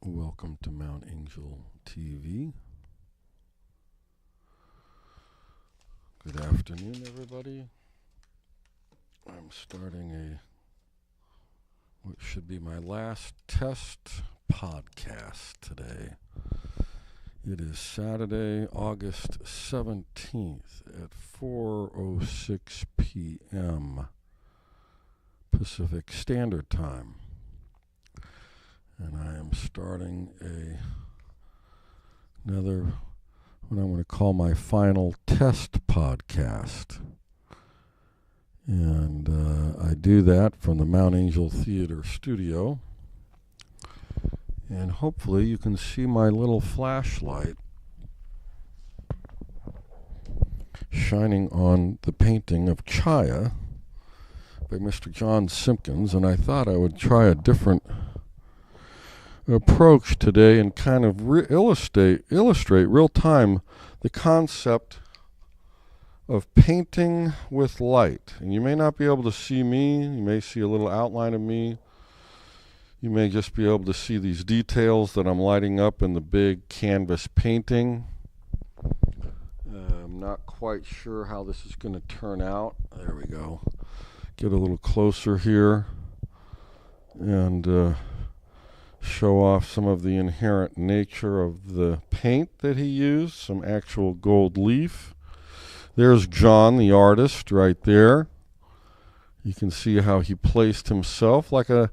Welcome to Mount Angel TV. Good afternoon, everybody. I'm starting what should be my last test podcast today. It is Saturday, August 17th at 4:06 p.m. Pacific Standard Time. And I am starting another, what I'm going to call my final test podcast. And I do that from the Mount Angel Theater studio. And hopefully you can see my little flashlight shining on the painting of Chaya by Mr. John Simpkins. And I thought I would try a different approach today and kind of illustrate real time the concept of painting with light. And you may not be able to see me. You may see a little outline of me. You may just be able to see these details that I'm lighting up in the big canvas painting. I'm not quite sure how this is going to turn out. There we go. Get a little closer here and show off some of the inherent nature of the paint that he used, some actual gold leaf. There's John, the artist, right there. You can see how he placed himself like a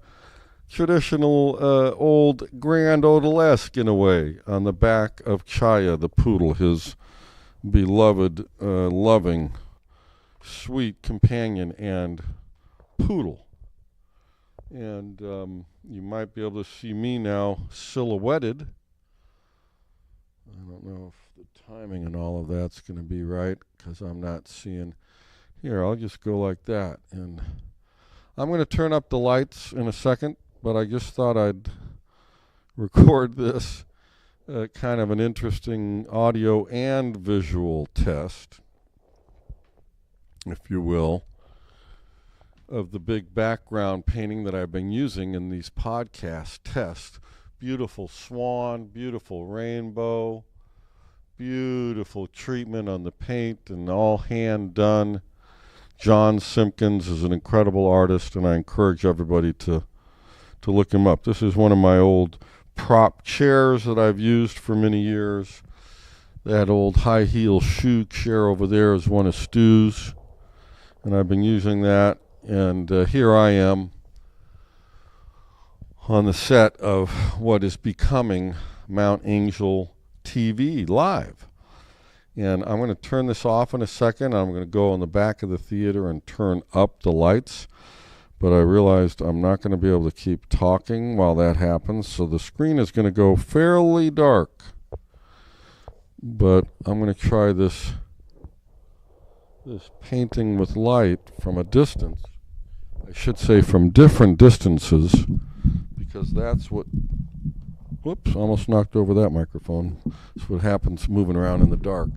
traditional old Grand Odalisque in a way on the back of Chaya, the poodle, his beloved, loving, sweet companion and poodle. And you might be able to see me now silhouetted. I don't know if the timing and all of that's going to be right because I'm not seeing. Here, I'll just go like that. And I'm going to turn up the lights in a second, but I just thought I'd record this kind of an interesting audio and visual test, if you will, of the big background painting that I've been using in these podcast tests. Beautiful swan, beautiful rainbow, beautiful treatment on the paint, and all hand done. John Simpkins is an incredible artist, and I encourage everybody to look him up. This is one of my old prop chairs that I've used for many years. That old high heel shoe chair over there is one of Stu's, and I've been using that. And here I am on the set of what is becoming Mount Angel TV Live. And I'm going to turn this off in a second. I'm going to go in the back of the theater and turn up the lights. But I realized I'm not going to be able to keep talking while that happens. So the screen is going to go fairly dark. But I'm going to try this painting with light from a distance. I should say from different distances, because that's what, whoops, almost knocked over that microphone. That's what happens moving around in the dark.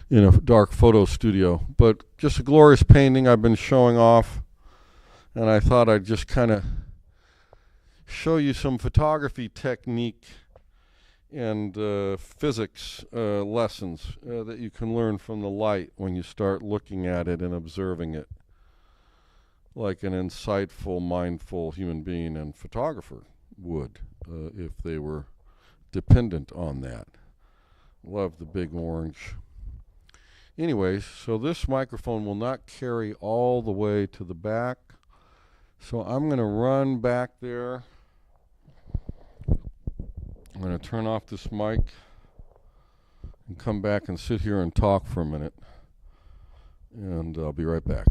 In a dark photo studio. But just a glorious painting I've been showing off, and I thought I'd just kind of show you some photography technique and physics lessons that you can learn from the light when you start looking at it and observing it like an insightful, mindful human being and photographer would if they were dependent on that. Love the big orange. Anyways, so this microphone will not carry all the way to the back, so I'm going to run back there. I'm going to turn off this mic and come back and sit here and talk for a minute. And I'll be right back.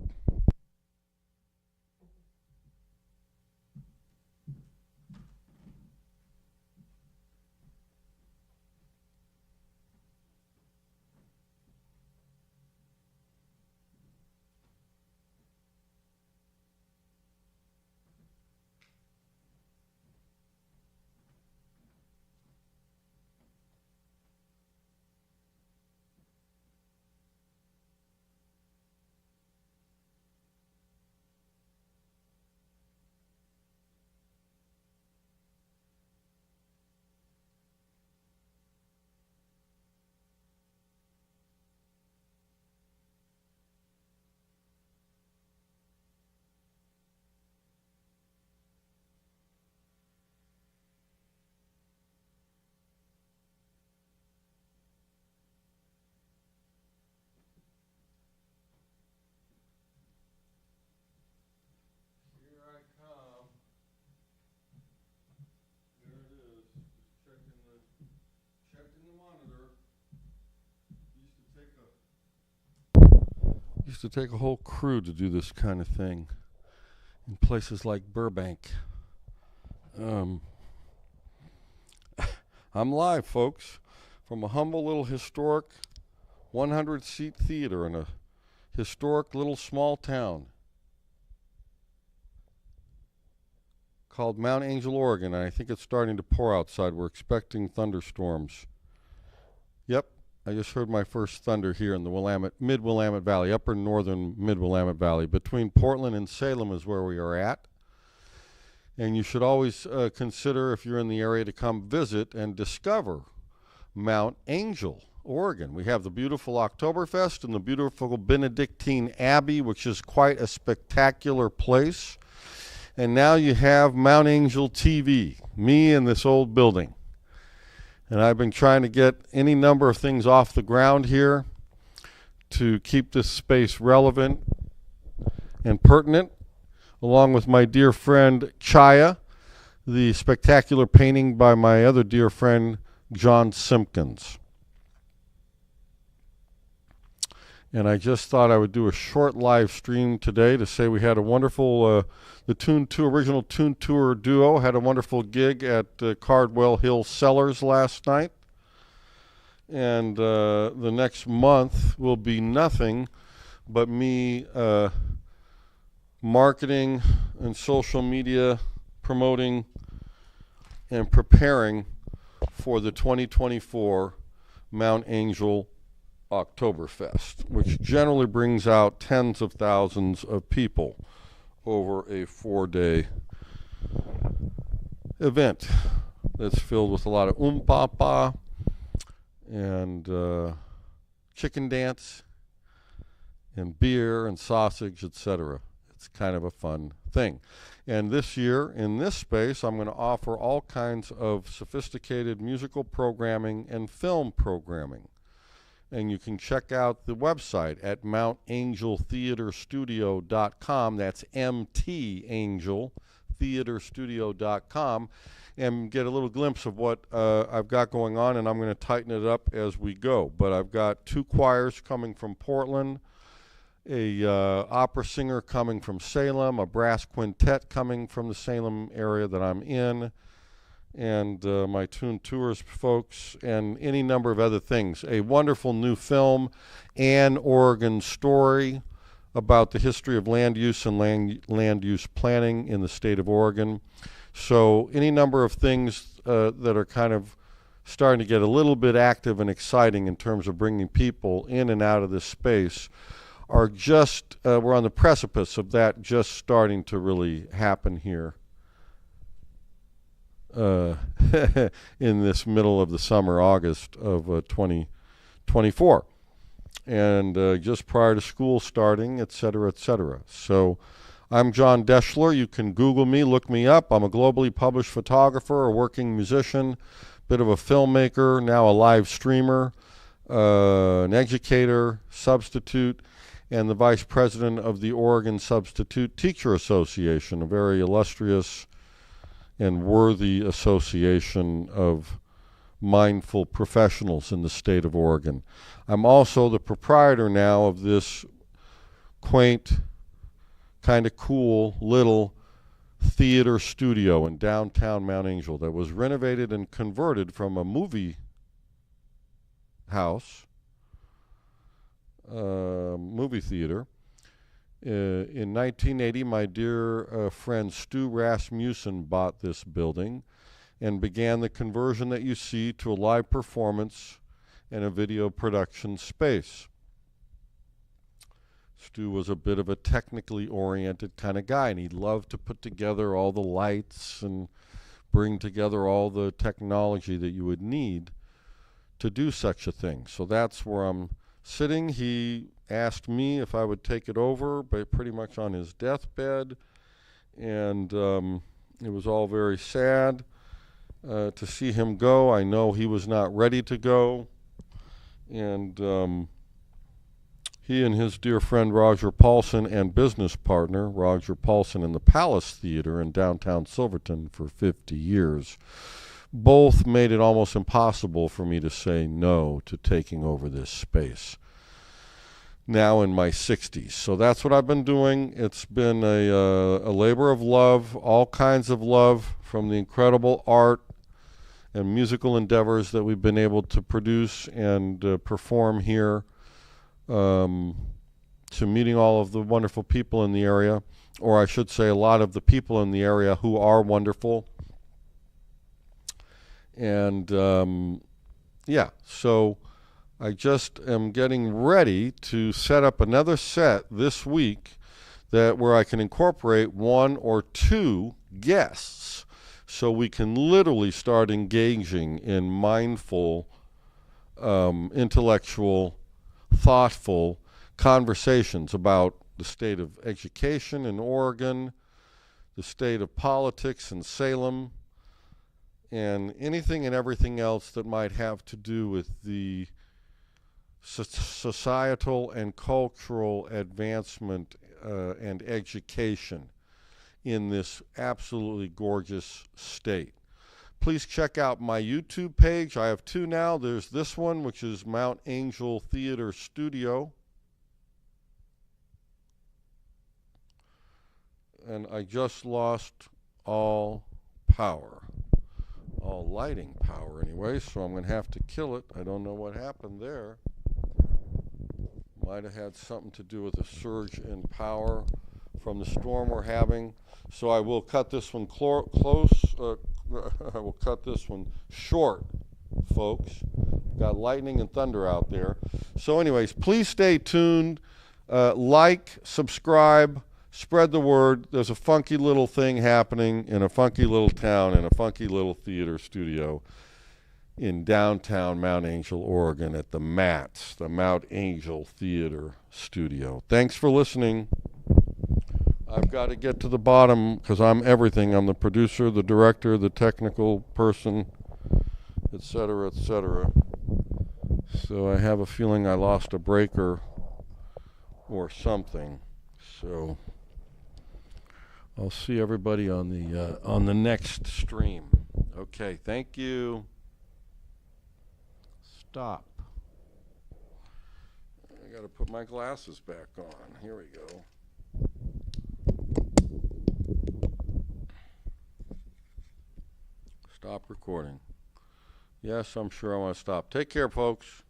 used to take a whole crew to do this kind of thing in places like Burbank. I'm live, folks, from a humble little historic 100-seat theater in a historic little small town called Mount Angel, Oregon, and I think it's starting to pour outside. We're expecting thunderstorms. Yep, I just heard my first thunder here in the mid-Willamette Valley, upper northern mid-Willamette Valley. Between Portland and Salem is where we are at. And you should always consider, if you're in the area, to come visit and discover Mount Angel, Oregon. We have the beautiful Oktoberfest and the beautiful Benedictine Abbey, which is quite a spectacular place. And now you have Mount Angel TV, me in this old building. And I've been trying to get any number of things off the ground here to keep this space relevant and pertinent, along with my dear friend Chaya, the spectacular painting by my other dear friend John Simpkins. And I just thought I would do a short live stream today to say we had a wonderful, the original Toon Tour duo had a wonderful gig at Cardwell Hill Cellars last night. And the next month will be nothing but me marketing and social media promoting and preparing for the 2024 Mount Angel Oktoberfest, which generally brings out tens of thousands of people over a 4-day event that's filled with a lot of papa and chicken dance and beer and sausage, etc. It's kind of a fun thing. And this year, in this space, I'm going to offer all kinds of sophisticated musical programming and film programming. And you can check out the website at mountangeltheaterstudio.com. That's MTAngeltheaterstudio.com, and get a little glimpse of what I've got going on, and I'm going to tighten it up as we go. But I've got 2 choirs coming from Portland, a opera singer coming from Salem, a brass quintet coming from the Salem area that I'm in, and my Toon Tours folks, and any number of other things. A wonderful new film, An Oregon Story, about the history of land use and land use planning in the state of Oregon. So any number of things that are kind of starting to get a little bit active and exciting in terms of bringing people in and out of this space are just, we're on the precipice of that just starting to really happen here in this middle of the summer, August of 2024, and just prior to school starting, etc., etc. So I'm John Deschler. You can Google me, look me up. I'm a globally published photographer, a working musician, bit of a filmmaker, now a live streamer, an educator, substitute, and the vice president of the Oregon Substitute Teacher Association, a very illustrious and worthy association of mindful professionals in the state of Oregon. I'm also the proprietor now of this quaint, kind of cool little theater studio in downtown Mount Angel that was renovated and converted from a movie house, movie theater. In 1980, my dear friend Stu Rasmussen bought this building and began the conversion that you see to a live performance and a video production space. Stu was a bit of a technically oriented kind of guy, and he loved to put together all the lights and bring together all the technology that you would need to do such a thing. So that's where I'm sitting. He asked me if I would take it over, but pretty much on his deathbed, and it was all very sad to see him go. I know he was not ready to go, and he and his dear friend Roger Paulson and business partner Roger Paulson in the Palace Theater in downtown Silverton for 50 years both made it almost impossible for me to say no to taking over this space. now in my 60s. So that's what I've been doing. It's been a labor of love, all kinds of love, from the incredible art and musical endeavors that we've been able to produce and perform here, to meeting all of the wonderful people in the area, or I should say a lot of the people in the area who are wonderful. And yeah, so I just am getting ready to set up another set this week where I can incorporate one or two guests, so we can literally start engaging in mindful, intellectual, thoughtful conversations about the state of education in Oregon, the state of politics in Salem, and anything and everything else that might have to do with the societal and cultural advancement and education in this absolutely gorgeous state. Please check out my YouTube page. I have two now. There's this one, which is Mount Angel Theater Studio. And I just lost all power. All lighting power anyway, so I'm going to have to kill it. I don't know what happened there. Might have had something to do with a surge in power from the storm we're having. So I will cut this one I will cut this one short, folks. Got lightning and thunder out there. So anyways, please stay tuned. Like, subscribe, spread the word. There's a funky little thing happening in a funky little town in a funky little theater studio in downtown Mount Angel, Oregon at the MATS, the Mount Angel Theater Studio. Thanks for listening. I've got to get to the bottom because I'm everything. I'm the producer, the director, the technical person, etc., etc. So I have a feeling I lost a breaker or something. So I'll see everybody on the next stream. Okay, thank you. Stop. I got to put my glasses back on. Here we go. Stop recording. Yes, I'm sure I want to stop. Take care, folks.